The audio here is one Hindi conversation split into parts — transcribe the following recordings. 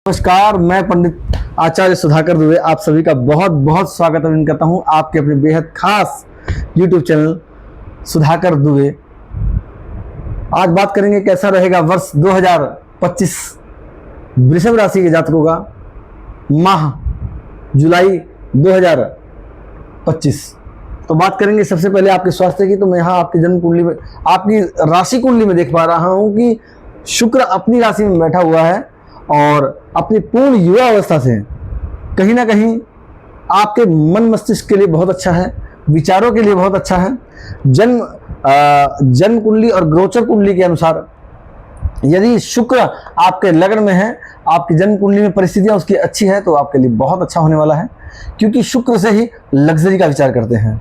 नमस्कार, मैं पंडित आचार्य सुधाकर दुबे आप सभी का बहुत बहुत स्वागत अभिनंदन करता हूं आपके अपने बेहद खास YouTube चैनल सुधाकर दुबे। आज बात करेंगे कैसा रहेगा वर्ष 2025 वृषभ राशि के जातकों का माह जुलाई 2025। तो बात करेंगे सबसे पहले आपके स्वास्थ्य की। तो मैं यहाँ आपकी जन्म कुंडली में, आपकी राशि कुंडली में देख पा रहा हूँ कि शुक्र अपनी राशि में बैठा हुआ है और अपनी पूर्ण युवा अवस्था से कहीं ना कहीं आपके मन मस्तिष्क के लिए बहुत अच्छा है, विचारों के लिए बहुत अच्छा है। जन्म कुंडली और गोचर कुंडली के अनुसार यदि शुक्र आपके लग्न में है, आपकी जन्म कुंडली में परिस्थितियां उसकी अच्छी है, तो आपके लिए बहुत अच्छा होने वाला है। क्योंकि शुक्र से ही लग्जरी का विचार करते हैं,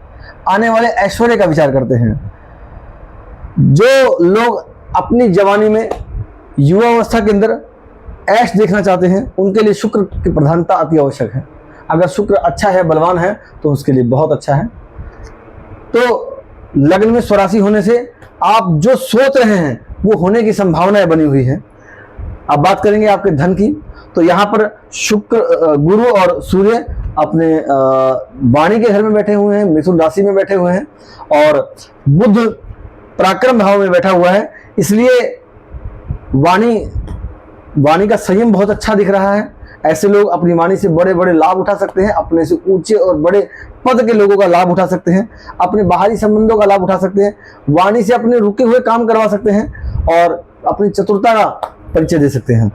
आने वाले ऐश्वर्य का विचार करते हैं। जो लोग अपनी जवानी में युवा अवस्था के अंदर ऐश देखना चाहते हैं, उनके लिए शुक्र की प्रधानता अति आवश्यक है। अगर शुक्र अच्छा है, बलवान है, तो उसके लिए बहुत अच्छा है। तो लग्न में स्वराशि होने से आप जो सोच रहे हैं वो होने की संभावनाएं बनी हुई है। अब बात करेंगे आपके धन की। तो यहाँ पर शुक्र, गुरु और सूर्य अपने वाणी के घर में बैठे हुए हैं, मिथुन राशि में बैठे हुए हैं, और बुध पराक्रम भाव में बैठा हुआ है। इसलिए वाणी का संयम बहुत अच्छा दिख रहा है। ऐसे लोग अपनी वाणी से बड़े बड़े लाभ उठा सकते हैं, अपने से ऊंचे और बड़े पद के लोगों का लाभ उठा सकते हैं, अपने बाहरी संबंधों का लाभ उठा सकते हैं, वाणी से अपने रुके हुए काम करवा सकते हैं और अपनी चतुरता का परिचय दे सकते हैं।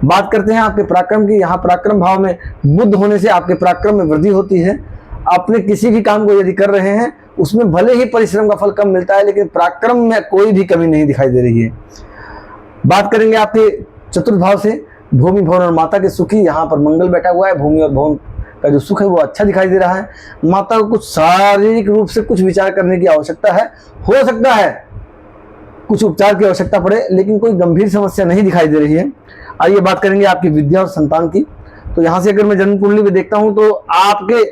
बात करते हैं आपके पराक्रम की। यहाँ पराक्रम भाव में बुध होने से आपके पराक्रम में वृद्धि होती है। अपने किसी भी काम को यदि कर रहे हैं उसमें भले ही परिश्रम का फल कम मिलता है, लेकिन पराक्रम में कोई भी कमी नहीं दिखाई दे रही है। बात करेंगे आपके चतुर्थ भाव से, भूमि भवन और माता के सुखी। यहाँ पर मंगल बैठा हुआ है, भूमि और भवन का जो सुख है वो अच्छा दिखाई दे रहा है। माता को कुछ शारीरिक रूप से कुछ विचार करने की आवश्यकता है, हो सकता है कुछ उपचार की आवश्यकता पड़े, लेकिन कोई गंभीर समस्या नहीं दिखाई दे रही है। आइए बात करेंगे आपकी विद्या और संतान की। तो यहाँ से अगर मैं जन्म कुंडली में देखता हूँ तो आपके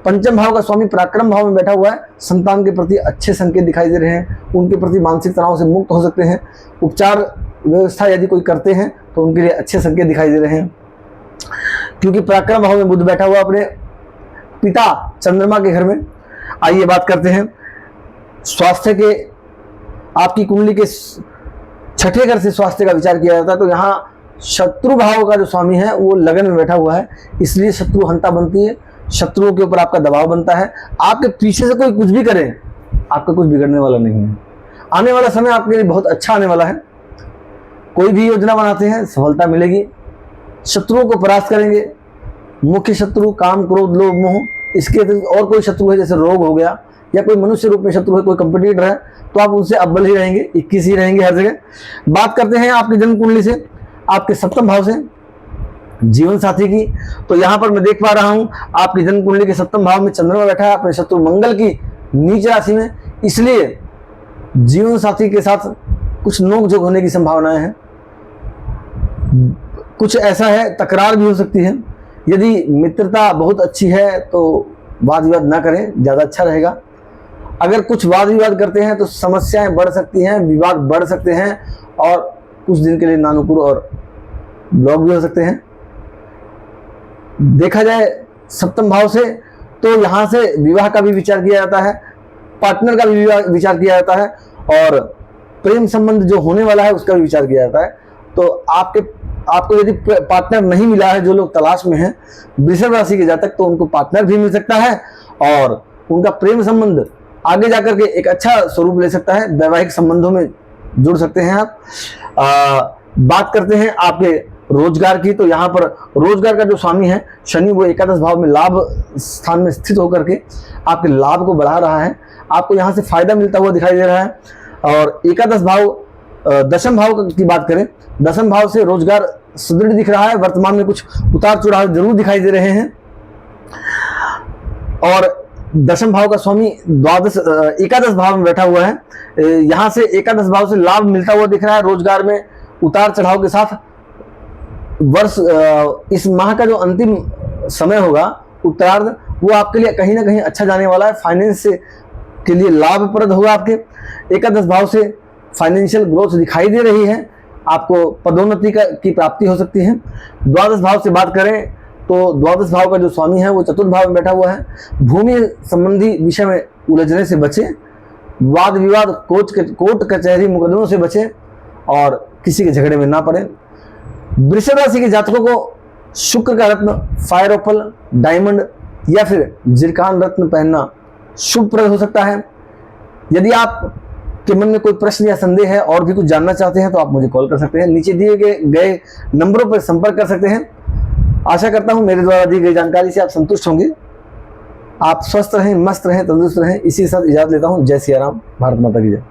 पंचम भाव का स्वामी पराक्रम भाव में बैठा हुआ है। संतान के प्रति अच्छे संकेत दिखाई दे रहे हैं, उनके प्रति मानसिक तनाव से मुक्त हो सकते हैं। उपचार व्यवस्था यदि कोई करते हैं तो उनके लिए अच्छे संकेत दिखाई दे रहे हैं। क्योंकि पराक्रम भाव में बुध बैठा हुआ अपने पिता चंद्रमा के घर में। आइए बात करते हैं स्वास्थ्य के। आपकी कुंडली के छठे घर से स्वास्थ्य का विचार किया जाता है। तो यहाँ शत्रु भाव का जो स्वामी है वो लगन में बैठा हुआ है, इसलिए शत्रु हंता बनती है, शत्रुओं के ऊपर आपका दबाव बनता है। आपके पीछे से कोई कुछ भी करे, आपका कुछ बिगड़ने वाला नहीं है। आने वाला समय आपके लिए बहुत अच्छा आने वाला है। कोई भी योजना बनाते हैं सफलता मिलेगी। शत्रुओं को परास्त करेंगे। मुख्य शत्रु काम, क्रोध, लोभ, मोह, इसके और कोई शत्रु है जैसे रोग हो गया, या कोई मनुष्य रूप में शत्रु है, कोई कंपटीटर है, तो आप उनसे अव्वल ही रहेंगे, 21 ही रहेंगे हर जगह। बात करते हैं आपकी जन्म कुंडली से, आपके सप्तम भाव से, जीवन साथी की। तो यहाँ पर मैं देख पा रहा हूँ आपकी जन्म कुंडली के सप्तम भाव में चंद्रमा बैठा है अपने शत्रु मंगल की नीच राशि में। इसलिए जीवन साथी के साथ कुछ नोकझोंक होने की संभावनाएं हैं। कुछ ऐसा है तकरार भी हो सकती है। यदि मित्रता बहुत अच्छी है तो वाद विवाद ना करें, ज़्यादा अच्छा रहेगा। अगर कुछ वाद विवाद करते हैं तो समस्याएं बढ़ सकती हैं, विवाद बढ़ सकते हैं और कुछ दिन के लिए नानुकुर और ब्लॉक भी हो सकते हैं। देखा जाए सप्तम भाव से तो यहाँ से विवाह का भी विचार किया जाता है, पार्टनर का भी विचार किया जाता है, और प्रेम संबंध जो होने वाला है उसका भी विचार किया जाता है। तो आपको यदि पार्टनर नहीं मिला है, जो लोग तलाश में हैं वृषभ राशि के जातक, तो उनको पार्टनर भी मिल सकता है और उनका प्रेम संबंध आगे जाकर के एक अच्छा स्वरूप ले सकता है। वैवाहिक संबंधों में जुड़ सकते हैं आप। बात करते हैं आपके रोजगार की। तो यहाँ पर रोजगार का जो स्वामी है शनि, वो एकादश भाव में लाभ स्थान में स्थित होकर के आपके लाभ को बढ़ा रहा है। आपको यहाँ से फायदा मिलता हुआ दिखाई दे रहा है। और एकादश भाव, दशम भाव की बात करें, दशम भाव से रोजगार सुदृढ़ दिख रहा है। वर्तमान में कुछ उतार चढ़ाव जरूर दिखाई दे रहे हैं। और दशम भाव का स्वामी एकादश भाव में बैठा हुआ है। यहाँ से एकादश भाव से लाभ मिलता हुआ दिख रहा है। रोजगार में उतार चढ़ाव के साथ वर्ष, इस माह का जो अंतिम समय होगा उत्तरार्ध, वो आपके लिए कहीं ना कहीं अच्छा जाने वाला है। फाइनेंस के लिए लाभप्रद होगा। आपके एकादश भाव से फाइनेंशियल ग्रोथ दिखाई दे रही है। आपको पदोन्नति की प्राप्ति हो सकती है। द्वादश भाव से बात करें तो द्वादश भाव का जो स्वामी है वो चतुर्थ भाव में बैठा हुआ है। भूमि संबंधी विषय में उलझने से बचें, वाद विवाद, कोर्ट कचहरी मुकदमों से बचें और किसी के झगड़े में ना पड़े। वृषभ राशि के जातकों को शुक्र का रत्न फायर ओपल, डायमंड या फिर जिरकान रत्न पहनना शुभप्रद हो सकता है। यदि आप के मन में कोई प्रश्न या संदेह है और भी कुछ जानना चाहते हैं तो आप मुझे कॉल कर सकते हैं, नीचे दिए गए नंबरों पर संपर्क कर सकते हैं। आशा करता हूं मेरे द्वारा दी गई जानकारी से आप संतुष्ट होंगे। आप स्वस्थ रहें, मस्त रहें, तंदुरुस्त रहें। इसी के साथ इजाजत लेता हूं। जय सिया राम, भारत माता की जय।